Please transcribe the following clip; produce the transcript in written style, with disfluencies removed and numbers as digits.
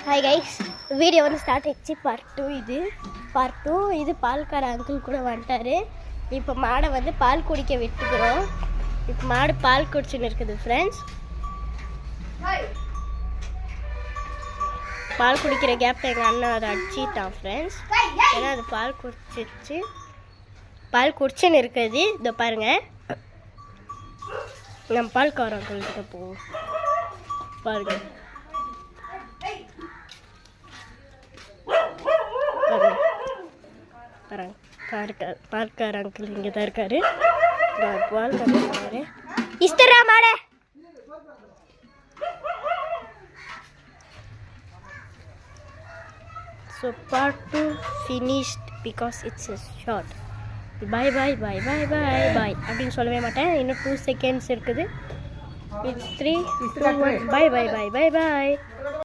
Hi guys, video வந்து start ஆகிடுச்சு. Part two இது பால்கார அங்கிள் கூட வந்துட்டார். இப்போ மாடை வந்து பால் குடிக்க விட்டுக்கிறோம். இப்போ மாடு பால் குடிச்சுன்னு இருக்குது ஃப்ரெண்ட்ஸ். பால் குடிக்கிற கேப்பில் எங்கள் அண்ணன் அதை அடிச்சிட்டான் ஃப்ரெண்ட்ஸ். ஏன்னா அது பால் குடிச்சுன்னு இருக்குது. இதை பாருங்கள், நம்ம பால்கார அங்கிள் கிட்ட போவோம். பாருங்கள், பால்கார அங்கிள் இங்கே தான் இருக்காரு. பால்கார இஸ்தரா மாட. So part 2 finished because it's a short. Bye அப்படின்னு சொல்லவே மாட்டேன். இன்னும் 2 seconds இருக்குது. It's 3, 2, 1. Bye.